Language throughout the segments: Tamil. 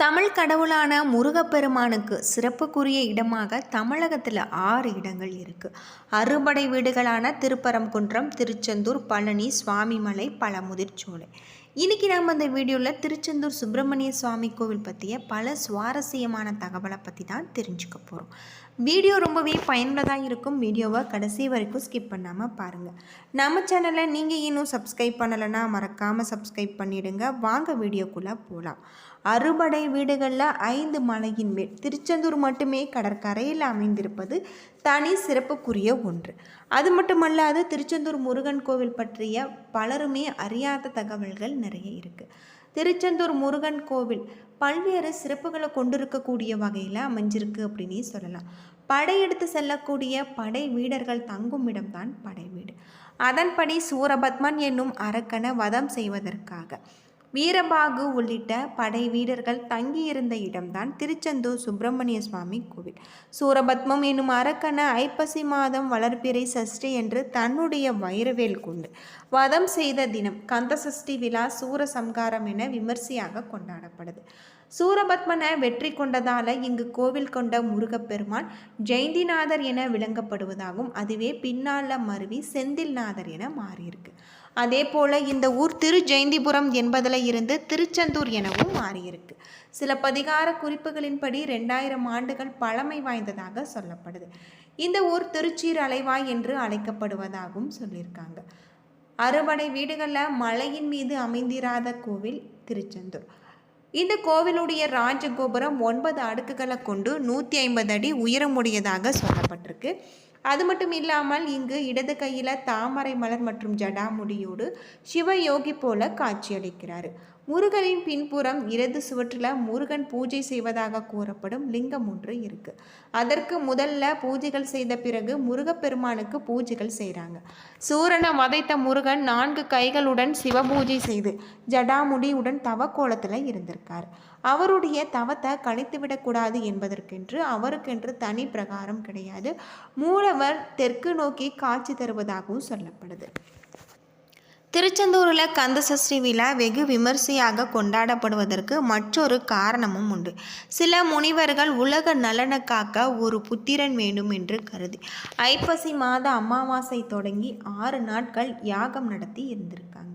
தமிழ் கடவுளான முருகப்பெருமானுக்கு சிறப்புக்குரிய இடமாக தமிழகத்தில் 6 இடங்கள் இருக்குது. அறுபடை வீடுகளான திருப்பரங்குன்றம், திருச்செந்தூர், பழனி, சுவாமிமலை, பழமுதிர்ச்சோலை. இன்றைக்கி நாம் இந்த வீடியோவில் திருச்செந்தூர் சுப்பிரமணிய சுவாமி கோவில் பற்றிய பல சுவாரஸ்யமான தகவலை பற்றி தான் தெரிஞ்சுக்க போகிறோம். வீடியோ ரொம்பவே பயனுள்ளதாக இருக்கும். வீடியோவை கடைசி வரைக்கும் ஸ்கிப் பண்ணாமல் பாருங்கள். நம்ம சேனலை நீங்கள் இன்னும் சப்ஸ்கிரைப் பண்ணலைன்னா மறக்காமல் சப்ஸ்கிரைப் பண்ணிவிடுங்க. வாங்க வீடியோக்குள்ளே போகலாம். அறுபடை வீடுகளில் 5 மலையின் மேல் திருச்செந்தூர் மட்டுமே கடற்கரையில் அமைந்திருப்பது தனி சிறப்புக்குரிய ஒன்று. அது மட்டுமல்லாது திருச்செந்தூர் முருகன் கோவில் பற்றிய பலருமே அறியாத தகவல்கள் நிறைய இருக்குது. திருச்செந்தூர் முருகன் கோவில் பல்வேறு சிறப்புகளை கொண்டிருக்கக்கூடிய வகையில் அமைஞ்சிருக்கு அப்படின்னே சொல்லலாம். படையெடுத்து செல்லக்கூடிய படை வீரர்கள் தங்கும் இடம்தான் படை வீடு. அதன்படி சூரபத்மன் என்னும் அரக்கனை வதம் செய்வதற்காக வீரபாகு உள்ளிட்ட படை வீரர்கள் தங்கியிருந்த இடம்தான் திருச்செந்தூர் சுப்பிரமணிய சுவாமி கோவில். சூரபத்மம் என்னும் அரக்கனை ஐப்பசி மாதம் வளர்பிறை சஷ்டி என்று தன்னுடைய வைரவேல் கொண்டு வதம் செய்த தினம் கந்த சஷ்டி விழா சூரசம்காரம் என விமர்சையாக கொண்டாடப்படுது. சூரபத்மனை வெற்றி கொண்டதால் இங்கு கோவில் கொண்ட முருகப்பெருமான் ஜெயந்திநாதர் என விளங்கப்படுவதாகவும் அதுவே பின்னால மருவி செந்தில்நாதர் என மாறியிருக்கு. அதே போல் இந்த ஊர் திரு ஜெயந்திபுரம் என்பதில் இருந்து திருச்செந்தூர் எனவும் மாறியிருக்கு. சில பதிகார குறிப்புகளின்படி 2000 ஆண்டுகள் பழமை வாய்ந்ததாக சொல்லப்படுது. இந்த ஊர் திருச்சீர் அலைவாய் என்று அழைக்கப்படுவதாகவும் சொல்லியிருக்காங்க. அறுபடை வீடுகளில் மலையின் மீது அமைந்திராத கோவில் திருச்செந்தூர். இந்த கோவிலுடைய ராஜகோபுரம் 9 அடுக்குகளை கொண்டு 150 அடி உயரமுடையதாக சொல்லப்பட்டிருக்கு. அது மட்டும் இல்லாமல் இங்கு இடது கையில் தாமரை மலர் மற்றும் ஜடாமுடியோடு சிவயோகி போல காட்சியளிக்கிறார். முருகனின் பின்புறம் இடது சுவற்றில் முருகன் பூஜை செய்வதாக கூறப்படும் லிங்கம் ஒன்று இருக்குது. அதற்கு முதல்ல பூஜைகள் செய்த பிறகு முருகப்பெருமானுக்கு பூஜைகள் செய்கிறாங்க. சூரனை வதைத்த முருகன் 4 கைகளுடன் சிவபூஜை செய்து ஜடாமுடியுடன் தவக்கோலத்தில் இருந்திருக்கார். அவருடைய தவத்தை கழித்துவிடக்கூடாது என்பதற்கென்று அவருக்கென்று தனி பிரகாரம் கிடையாது. மூலவர் தெற்கு நோக்கி காட்சி தருவதாகவும் சொல்லப்படுது. திருச்செந்தூரில் கந்த சஷ்டி விழா வெகு விமர்சையாக கொண்டாடப்படுவதற்கு மற்றொரு காரணமும் உண்டு. சில முனிவர்கள் உலக நலனை காக்க ஒரு புத்திரன் வேண்டும் என்று கருதி ஐப்பசி மாத அமாவாசை தொடங்கி 6 நாட்கள் யாகம் நடத்தி இருந்திருக்காங்க.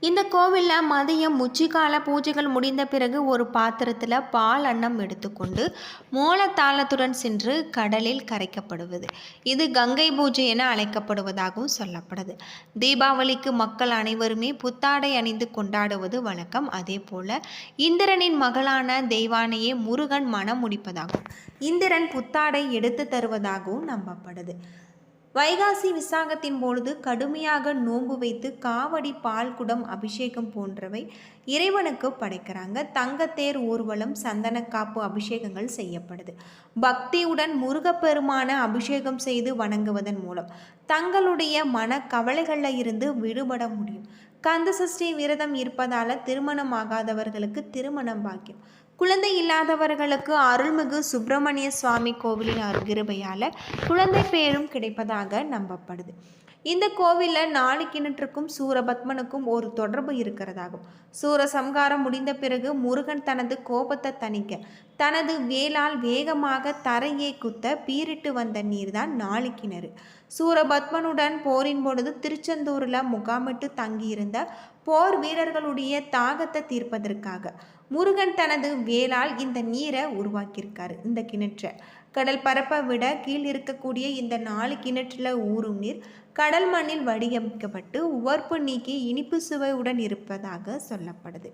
இந்த கோவிலில் மதியம் உச்சிக்கால பூஜைகள் முடிந்த பிறகு ஒரு பாத்திரத்தில் பால் அன்னம் எடுத்துக்கொண்டு மோளத்தாளத்துடன் சென்று கடலில் கரைக்கப்படுவது இது கங்கை பூஜை என அழைக்கப்படுவதாகவும் சொல்லப்படுது. தீபாவளிக்கு மக்கள் அனைவருமே புத்தாடை அணிந்து கொண்டாடுவது வழக்கம். அதே போல் இந்திரனின் மகளான தெய்வானையே முருகன் மனம் முடிப்பதாகவும் இந்திரன் புத்தாடை எடுத்து தருவதாகவும் நம்பப்படுது. வைகாசி விசாகத்தின் பொழுது கடுமையாக நோன்பு வைத்து காவடி, பால் குடம் அபிஷேகம் போன்றவை இறைவனுக்கு படைக்கிறாங்க. தங்கத்தேர் ஊர்வலம், சந்தனக்காப்பு அபிஷேகங்கள் செய்யப்படுது. பக்தியுடன் முருகப்பெருமான அபிஷேகம் செய்து வணங்குவதன் மூலம் தங்களுடைய மன கவலைகளில் இருந்து விடுபட முடியும். கந்த சஷ்டி விரதம் இருப்பதால் திருமணமாகாதவர்களுக்கு திருமணம் பாக்கியம், குழந்தை இல்லாதவர்களுக்கு அருள்மிகு சுப்பிரமணிய சுவாமி கோவிலின் அருகிருபையால் குழந்தை பேரும் கிடைப்பதாக நம்பப்படுது. இந்த கோவிலில் 4 கிணற்றுக்கும் சூரபத்மனுக்கும் ஒரு தொடர்பு இருக்கிறதாகும். சூரசம்காரம் முடிந்த பிறகு முருகன் தனது கோபத்தை தணிக்க தனது வேலால் வேகமாக தரையை குத்த பீரிட்டு வந்த நீர்தான் 4 கிணறு. சூரபத்மனுடன் போரின் பொழுது திருச்செந்தூரில் முகாமிட்டு தங்கியிருந்த போர் வீரர்களுடைய தாகத்தை தீர்ப்பதற்காக முருகன் தனது வேலால் இந்த நீரை உருவாக்கியிருக்காரு. இந்த கிணற்றை கடல் பரப்பை விட கீழ் இருக்கக்கூடிய இந்த 4 கிணற்றில் ஊறும் நீர் கடல் மண்ணில் வடிவமைக்கப்பட்டு உவர்ப்பு நீக்கி இனிப்பு சுவையுடன் இருப்பதாக சொல்லப்படுது.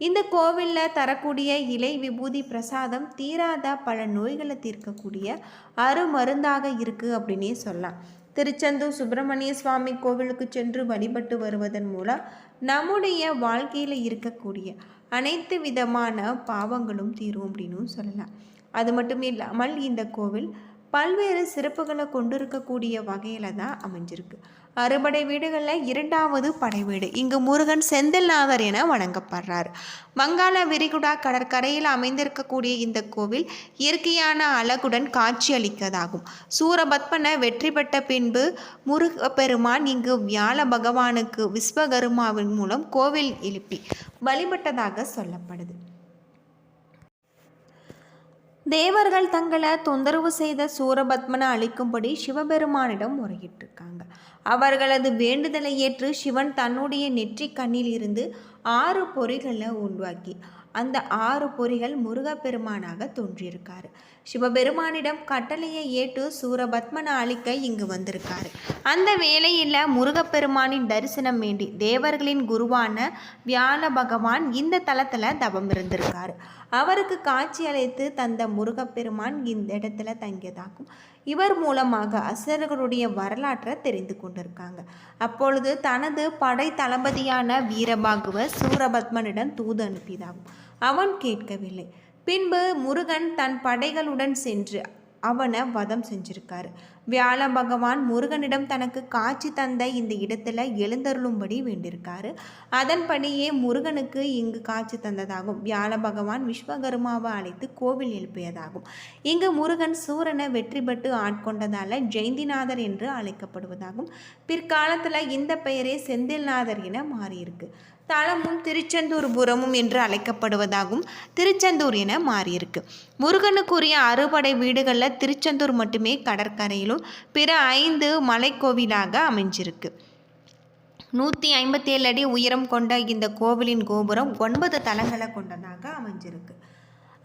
இந்த கோவிலில் தரக்கூடிய இலை விபூதி பிரசாதம் தீராத பல நோய்களை தீர்க்கக்கூடிய அருமருந்தாக இருக்குது அப்படின்னே சொல்லலாம். திருச்செந்தூர் சுப்பிரமணிய சுவாமி கோவிலுக்கு சென்று வழிபட்டு வருவதன் மூலம் நம்முடைய வாழ்க்கையில் இருக்கக்கூடிய அனைத்து விதமான பாவங்களும் தீரும் அப்படின்னு சொல்லலாம். அது மட்டும் இல்லாமல் இந்த கோவில் பல்வேறு சிறப்புகளை கொண்டிருக்கக்கூடிய வகையில் தான் அமைஞ்சிருக்கு. அறுபடை வீடுகளில் இரண்டாவது படை வீடு. இங்கு முருகன் செந்தில்நாதர் என வணங்கப்படுறார். வங்காள விரிகுடா கடற்கரையில் அமைந்திருக்கக்கூடிய இந்த கோவில் இயற்கையான அழகுடன் காட்சியளிக்கதாகும். சூரபத்மனை வெற்றி பெற்ற பின்பு முருகப்பெருமான் இங்கு வியாழ பகவானுக்கு விஸ்வகர்மாவின் மூலம் கோவில் எழுப்பி வழிபட்டதாக சொல்லப்படுது. தேவர்கள் தங்களை தொந்தரவு செய்த சூரபத்மனை அழிக்கும்படி சிவபெருமானிடம் முறையிட்டிருக்காங்க. அவர்களது வேண்டுதலை ஏற்று சிவன் தன்னுடைய நெற்றி கண்ணில் இருந்து 6 பொறிகளை உருவாக்கி அந்த 6 பொறிகள் முருகப்பெருமானாக தோன்றியிருக்காரு. சிவபெருமானிடம் கட்டளையை ஏற்று சூரபத்மனை அழிக்க இங்கு வந்திருக்காரு. அந்த வேளையில் முருகப்பெருமானின் தரிசனம் வேண்டி தேவர்களின் குருவான வியாழ பகவான் இந்த தலத்தில் தவம் இருந்திருக்காரு. அவருக்கு காட்சி அளித்து தந்த முருகப்பெருமான் இந்த இடத்துல தங்கியதாகும். இவர் மூலமாக அசுரர்களுடைய வரலாற்றை தெரிந்து கொண்டிருக்காங்க. அப்பொழுது தனது படை தளபதியான வீரபாகுவர் சூரபத்மனிடம் தூது அனுப்பியதாகும். அவன் கேட்கவில்லை. பின்பு முருகன் தன் படைகளுடன் சென்று அவனை வதம் செஞ்சிருக்காரு. வியாழ பகவான் முருகனிடம் தனக்கு காட்சி தந்த இந்த இடத்துல எழுந்தருளும்படி வேண்டியிருக்காரு. அதன்படியே முருகனுக்கு இங்கு காட்சி தந்ததாகும். வியாழ பகவான் விஸ்வகர்மாவை அழைத்து கோவில் எழுப்பியதாகும். இங்கு முருகன் சூரனை வெற்றி பெற்று ஆட்கொண்டதால ஜெயந்திநாதர் என்று அழைக்கப்படுவதாகும். பிற்காலத்தில் இந்த பெயரே செந்தில்நாதர் என மாறியிருக்கு. தலமும் திருச்செந்தூர்புரமும் என்று அழைக்கப்படுவதாகவும் திருச்செந்தூர் என மாறியிருக்கு. முருகனுக்குரிய அறுபடை வீடுகளில் திருச்செந்தூர் மட்டுமே கடற்கரையிலும் பிற 5 மலைக்கோவிலாக அமைஞ்சிருக்கு. 157 அடி உயரம் கொண்ட இந்த கோவிலின் கோபுரம் 9 தலங்களை கொண்டதாக அமைஞ்சிருக்கு.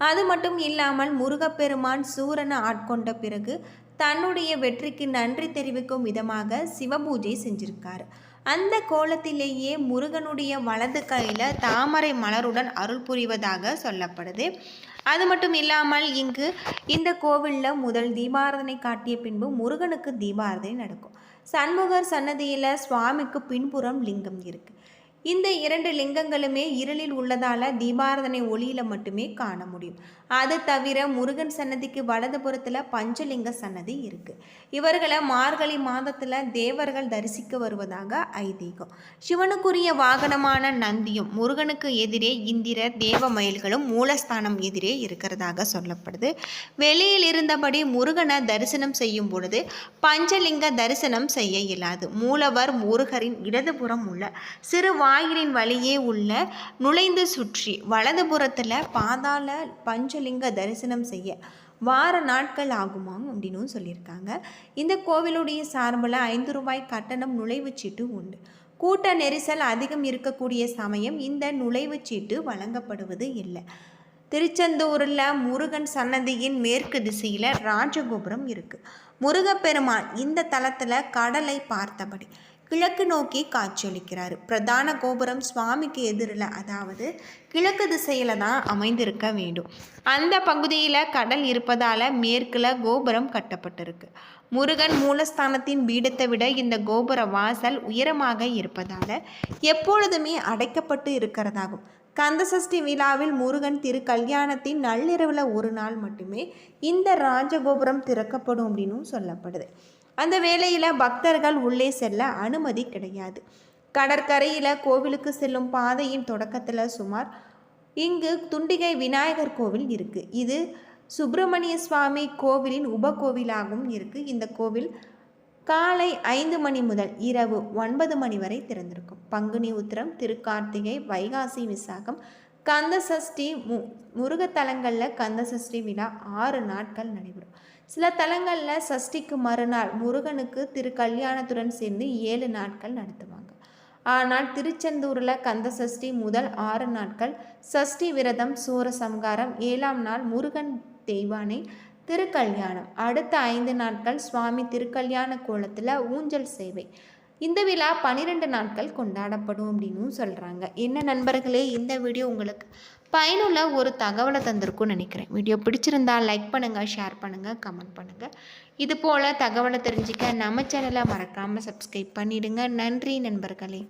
அது மட்டும் இல்லாமல் முருகப்பெருமான் சூரனை ஆட்கொண்ட பிறகு தன்னுடைய வெற்றிக்கு நன்றி தெரிவிக்கும் விதமாக சிவபூஜை செஞ்சிருக்காரு. அந்த கோலத்திலேயே முருகனுடைய வலது கையில் தாமரை மலருடன் அருள் புரிவதாக சொல்லப்படுது. அது மட்டும் இல்லாமல் இங்கு இந்த கோவிலில் முதல் தீபாராதனை காட்டிய பின்பு முருகனுக்கு தீபாராதனை நடக்கும். சண்முகர் சன்னதியில் சுவாமிக்கு பின்புறம் லிங்கம் இருக்குது. இந்த 2 லிங்கங்களுமே இருளில் உள்ளதால் தீபாராதனை ஒளியில் மட்டுமே காண முடியும். அது தவிர முருகன் சன்னதிக்கு வலதுபுறத்தில் பஞ்சலிங்க சன்னதி இருக்குது. இவர்களை மார்கழி மாதத்தில் தேவர்கள் தரிசிக்க வருவதாக ஐதீகம். சிவனுக்குரிய வாகனமான நந்தியும் முருகனுக்கு எதிரே இந்திர தேவ மயில்களும் மூலஸ்தானம் எதிரே இருக்கிறதாக சொல்லப்படுது. வெளியில் இருந்தபடி முருகனை தரிசனம் செய்யும் பொழுது பஞ்சலிங்க தரிசனம் செய்ய இயலாது. மூலவர் முருகரின் இடதுபுறம் உள்ள சிறு வாயிலின் வழியே உள்ள நுழைந்து சுற்றி வலதுபுறத்தில் பாதாள பஞ்சலிங்க தரிசனம் செய்ய வார நாட்கள் ஆகுமாம் அப்படின்னு சொல்லியிருக்காங்க. இந்த கோவிலுடைய சார்பில் 5 ரூபாய் கட்டணம் நுழைவுச்சீட்டு உண்டு. கூட்ட நெரிசல் அதிகம் இருக்கக்கூடிய சமயம் இந்த நுழைவுச்சீட்டு வழங்கப்படுவது இல்லை. திருச்செந்தூரில் முருகன் சன்னதியின் மேற்கு திசையில் ராஜகோபுரம் இருக்குது. முருகப்பெருமான் இந்த தலத்தில் கடலை பார்த்தபடி கிழக்கு நோக்கி காட்சியளிக்கிறார். பிரதான கோபுரம் சுவாமிக்கு எதிரில், அதாவது கிழக்கு திசையில் தான் அமைந்திருக்க வேண்டும். அந்த பகுதியில் கடல் இருப்பதால் மேற்கில் கோபுரம் கட்டப்பட்டிருக்கு. முருகன் மூலஸ்தானத்தின் பீடத்தை விட இந்த கோபுர வாசல் உயரமாக இருப்பதால் எப்பொழுதுமே அடைக்கப்பட்டு இருக்கிறதாகும். கந்தசஷ்டி விழாவில் முருகன் திருக்கல்யாணத்தின் நள்ளிரவில் ஒரு நாள் மட்டுமே இந்த ராஜகோபுரம் திறக்கப்படும் அப்படின்னு சொல்லப்படுது. அந்த வேளையில் பக்தர்கள் உள்ளே செல்ல அனுமதி கிடையாது. கடற்கரையில் கோவிலுக்கு செல்லும் பாதையின் தொடக்கத்தில் சுமார் இங்கு துண்டிகை விநாயகர் கோவில் இருக்குது. இது சுப்பிரமணிய சுவாமி கோவிலின் உபகோவிலாகவும் இருக்குது. இந்த கோவில் காலை 5 மணி முதல் இரவு 9 மணி வரை திறந்திருக்கும். பங்குனி உத்திரம், திருக்கார்த்திகை, வைகாசி, விசாகம், கந்தசஷ்டி முருகத்தலங்களில் கந்தசஷ்டி விழா 6 நாட்கள் நடைபெறும். சில தலங்களில் சஷ்டிக்கு மறுநாள் முருகனுக்கு திருக்கல்யாணத்துடன் சேர்ந்து 7 நாட்கள் நடத்துவாங்க. ஆனால் திருச்செந்தூரில் கந்தசஷ்டி முதல் 6 நாட்கள் சஷ்டி விரதம், சூரசம்காரம், 7ஆம் நாள் முருகன் தெய்வானை திருக்கல்யாணம், அடுத்த 5 நாட்கள் சுவாமி திருக்கல்யாண கோலத்தில் ஊஞ்சல் சேவை. இந்த விழா 12 நாட்கள் கொண்டாடப்படும் அப்படின்னு சொல்கிறாங்க. என்ன நண்பர்களே, இந்த வீடியோ உங்களுக்கு பயனுள்ள ஒரு தகவலை தந்திருக்கும்னு நினைக்கிறேன். வீடியோ பிடிச்சிருந்தால் லைக் பண்ணுங்கள், ஷேர் பண்ணுங்கள், கமெண்ட் பண்ணுங்கள். இது போல் தகவலை தெரிஞ்சிக்க நம்ம சேனலை மறக்காமல் சப்ஸ்கிரைப் பண்ணிவிடுங்க. நன்றி நண்பர்களே.